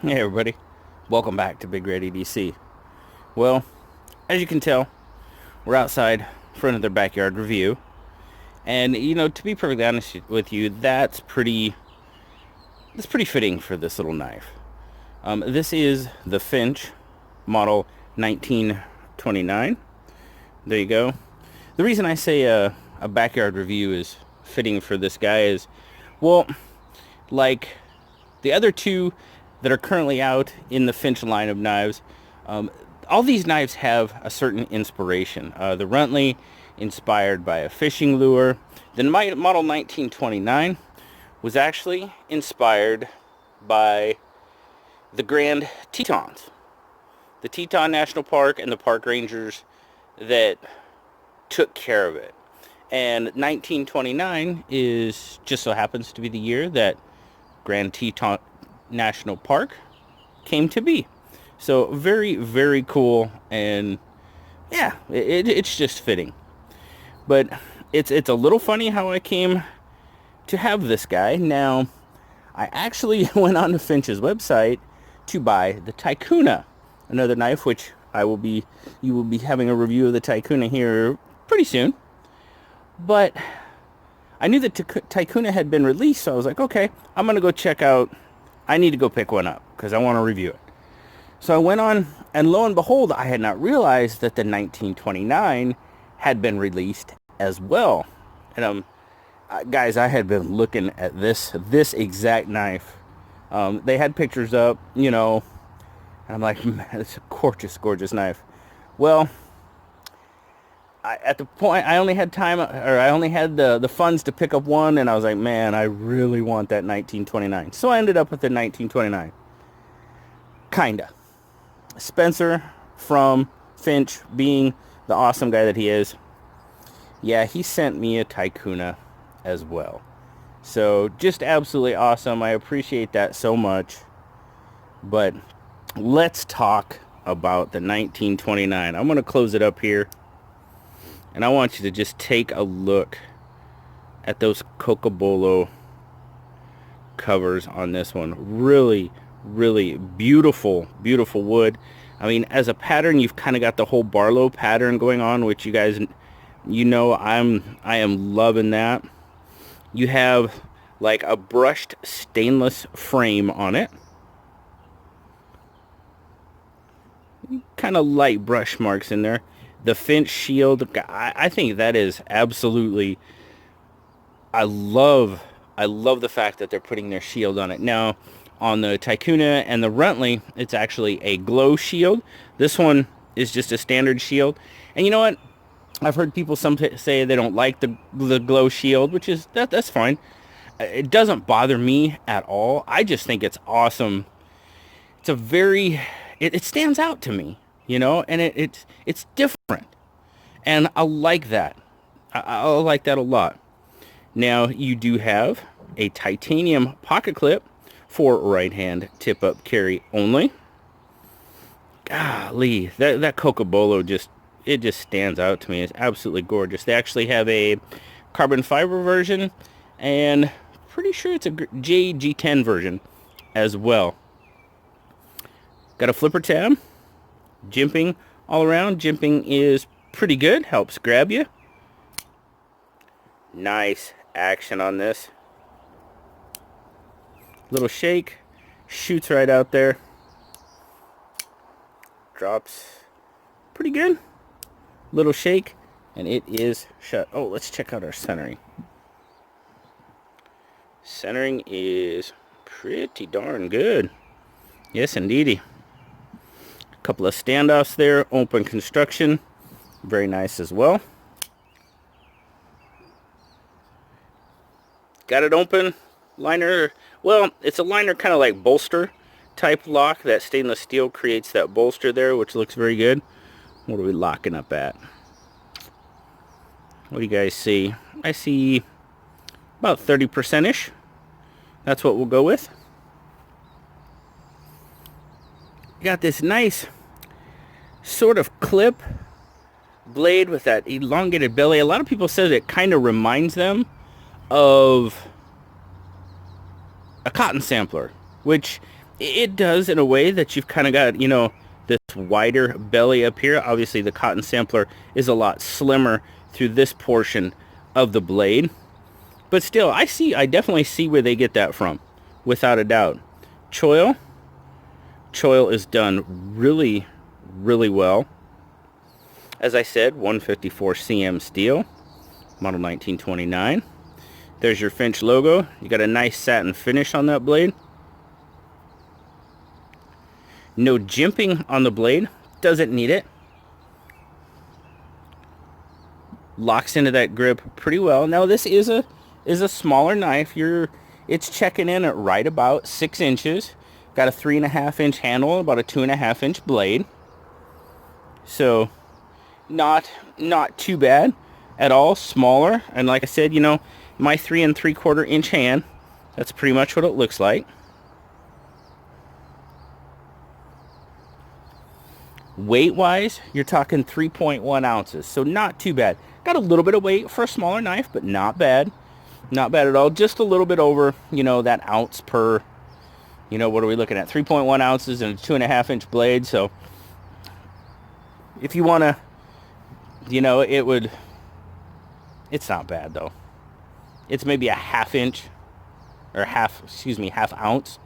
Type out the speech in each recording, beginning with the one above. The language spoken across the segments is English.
Hey everybody, welcome back to BigRedEDC. Well, as you can tell, we're outside front of their backyard review, and to be perfectly honest with you, that's pretty fitting for this little knife. This is the Finch model 1929. There you go. The reason I say a backyard review is fitting for this guy is, well, like the other two that are currently out in the Finch line of knives, all these knives have a certain inspiration. The Runtley, inspired by a fishing lure. The model 1929 was actually inspired by the Grand Tetons, the Teton National Park, and the park rangers that took care of it. And 1929 is just so happens to be the year that Grand Teton National Park came to be. So very, very cool, and yeah, it's just fitting. But it's a little funny how I came to have this guy. Now, I actually went on to Finch's website to buy the Ticuna, another knife which you will be having a review of the Ticuna here pretty soon. But I knew that Ticuna had been released, so I was like, okay, I'm going to go check out. I need to go pick one up because I want to review it. So I went on, and lo and behold, I had not realized that the 1929 had been released as well. And guys, I had been looking at this exact knife. They had pictures up, and I'm like, man, it's a gorgeous, gorgeous knife. Well, at the point I only had time, or I only had the funds to pick up one, and I was like, man, I really want that 1929. So I ended up with the 1929. Kinda. Spencer from Finch, being the awesome guy that he is, yeah, he sent me a Ticuna as well. So just absolutely awesome. I appreciate that so much. But let's talk about the 1929. I'm going to close it up here. And I want you to just take a look at those Cocobolo covers on this one. Really, really beautiful, beautiful wood. I mean, as a pattern, you've kind of got the whole Barlow pattern going on, which you guys, I am loving that. You have like a brushed stainless frame on it. Kind of light brush marks in there. The Finch shield, I think that is absolutely, I love the fact that they're putting their shield on it. Now, on the Ticuna and the Runtley, it's actually a glow shield. This one is just a standard shield. And you know what? I've heard people say they don't like the glow shield, which is, that's fine. It doesn't bother me at all. I just think it's awesome. It's it stands out to me. And it's different, and I like that. I like that a lot. Now, you do have a titanium pocket clip for right-hand tip-up carry only. Golly, that Cocobolo just stands out to me. It's absolutely gorgeous. They actually have a carbon fiber version, and pretty sure it's a JG10 version as well. Got a flipper tab. Jimping all around. Jimping is pretty good. Helps grab you. Nice action on this. Little shake. Shoots right out there. Drops pretty good. Little shake. And it is shut. Oh, let's check out our centering. Centering is pretty darn good. Yes, indeedy. Couple of standoffs there, open construction, very nice as well. Got it open, liner, well, it's a liner kind of like bolster type lock. That stainless steel creates that bolster there, which looks very good. What are we locking up at? What do you guys see? I see about 30%-ish. That's what we'll go with. Got this nice sort of clip blade with that elongated belly. A lot of people said it kind of reminds them of a cotton sampler, which it does in a way that you've kind of got, you know, this wider belly up here. Obviously the cotton sampler is a lot slimmer through this portion of the blade. But still, I definitely see where they get that from, without a doubt. Choil is done really, really well. As I said, 154 cm steel, model 1929. There's your Finch logo. You got a nice satin finish on that blade. No jimping on the blade. Doesn't need it. Locks into that grip pretty well. Now this is a smaller knife. It's checking in at right about 6 inches. Got a 3.5 inch handle, about a 2.5 inch blade. So not too bad at all. Smaller, and like I said, you know, my 3 3/4 inch hand, that's pretty much what it looks like. Weight wise, you're talking 3.1 ounces, so not too bad. Got a little bit of weight for a smaller knife, but not bad. Not bad at all. Just a little bit over, you know, that ounce per, you know, what are we looking at? 3.1 ounces and a 2.5 inch blade. So if you want to, you know, it's not bad though. It's maybe a half inch or half ounce.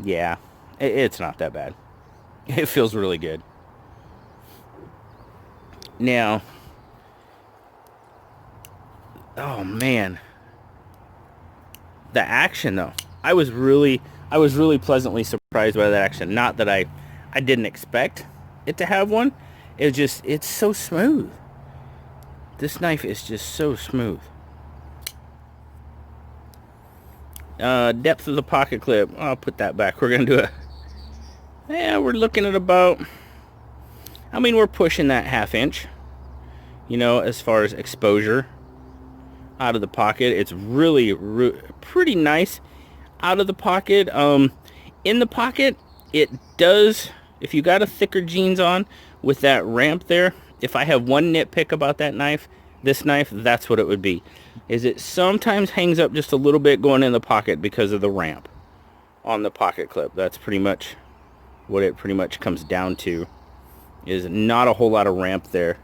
Yeah, it's not that bad. It feels really good. Now, oh man, the action though. I was really pleasantly surprised by that action. Not that I didn't expect it to have one. It's so smooth. This knife is just so smooth. Depth of the pocket clip. I'll put that back. We're gonna do we're looking at about, I mean, we're pushing that 1/2 inch, you know, as far as exposure out of the pocket. It's really pretty nice out of the pocket. In the pocket, it does, if you got a thicker jeans on with that ramp there, if I have one nitpick about that knife, this knife, that's what it would be. Is it sometimes hangs up just a little bit going in the pocket because of the ramp on the pocket clip. That's pretty much what it pretty much comes down to, is not a whole lot of ramp there.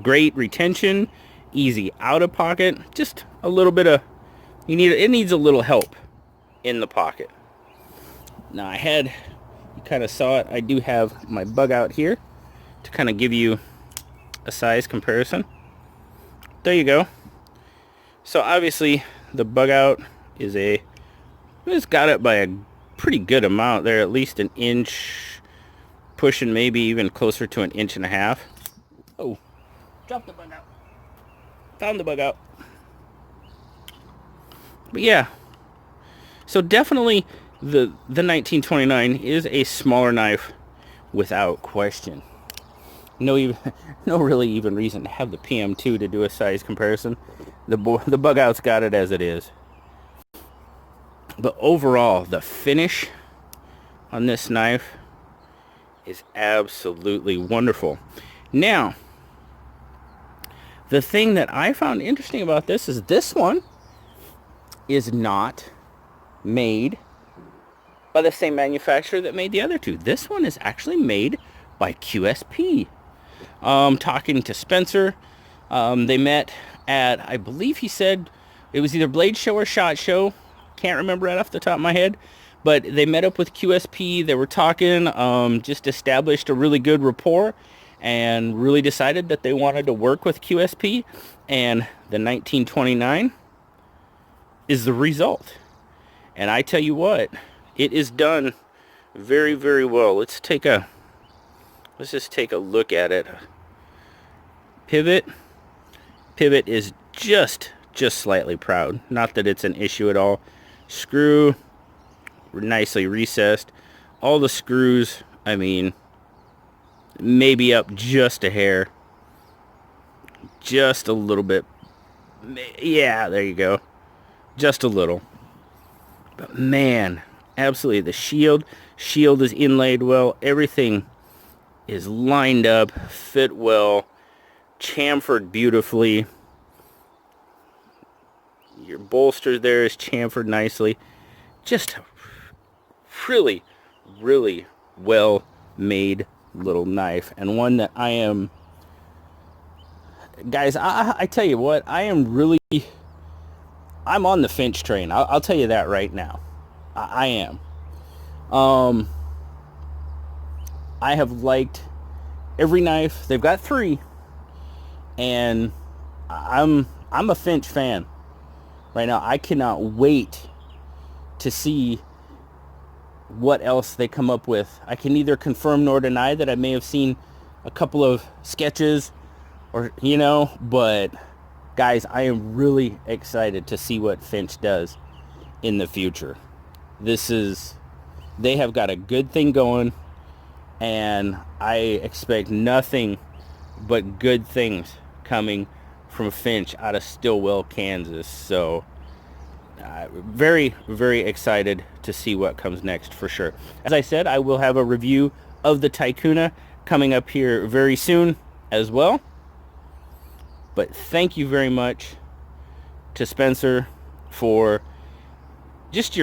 Great retention, easy out of pocket, just a little bit of, it needs a little help in the pocket. Now you kind of saw it, I do have my bug out here to kind of give you a size comparison. There you go. So obviously the bug out it's got it by a pretty good amount there, at least an inch, pushing maybe even closer to an 1.5 inches. Oh, dropped the bug out. Found the bug out. But yeah, so definitely the 1929 is a smaller knife without question. No really even reason to have the PM2 to do a size comparison. The bug out's got it as it is. But overall, the finish on this knife is absolutely wonderful. Now, the thing that I found interesting about this is this one is not made by the same manufacturer that made the other two. This one is actually made by QSP. Talking to Spencer, they met at, I believe he said it was either Blade Show or SHOT Show. Can't remember right off the top of my head, but they met up with QSP. They were talking, just established a really good rapport, and really decided that they wanted to work with QSP, and the 1929 is the result. And I tell you what, it is done very, very well. Let's just take a look at it. Pivot is just slightly proud. Not that it's an issue at all. Screw, nicely recessed. All the screws, I mean, maybe up just a hair. Just a little bit. Yeah, there you go. Just a little. But man, absolutely, the shield is inlaid well. Everything is lined up, fit well, chamfered beautifully. Your bolster there is chamfered nicely. Just really, really well made little knife, and one that I am, guys, I tell you what, I'm on the Finch train. I'll tell you that right now. I am. I have liked every knife. They've got 3, and I'm a Finch fan right now. I cannot wait to see what else they come up with. I can neither confirm nor deny that I may have seen a couple of sketches, or but guys, I am really excited to see what Finch does in the future. They have got a good thing going, and I expect nothing but good things coming from Finch out of Stillwell, Kansas. So very, very excited to see what comes next for sure. As I said, I will have a review of the Ticuna coming up here very soon as well. But thank you very much to Spencer for just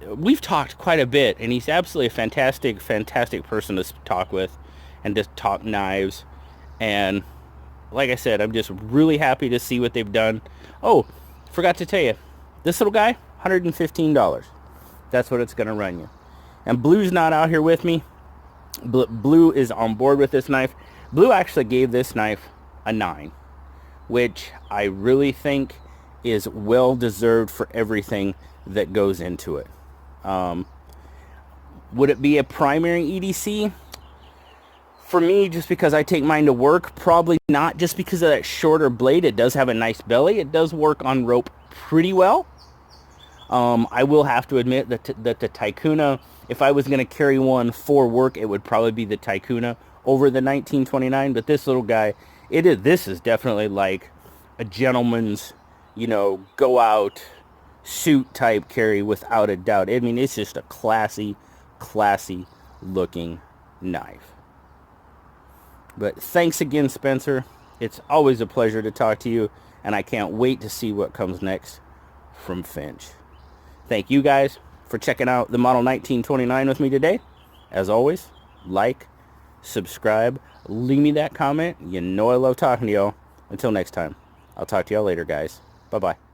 we've talked quite a bit, and he's absolutely a fantastic, fantastic person to talk with and to talk knives. And like I said, I'm just really happy to see what they've done. Oh, forgot to tell you, this little guy, $115. That's what it's going to run you. And Blue's not out here with me. Blue is on board with this knife. Blue actually gave this knife a 9, which I really think is well deserved for everything that goes into it. Would it be a primary EDC? For me, just because I take mine to work, probably not, just because of that shorter blade. It does have a nice belly. It does work on rope pretty well. I will have to admit that the Ticuna, if I was going to carry one for work, it would probably be the Ticuna over the 1929. But this little guy, this is definitely like a gentleman's, go out suit type carry without a doubt. I mean, it's just a classy looking knife. But thanks again, Spencer. It's always a pleasure to talk to you, and I can't wait to see what comes next from Finch. Thank you guys for checking out the Model 1929 with me today. As always, like, subscribe, leave me that comment. You know I love talking to y'all. Until next time, I'll talk to y'all later, guys. Bye-bye.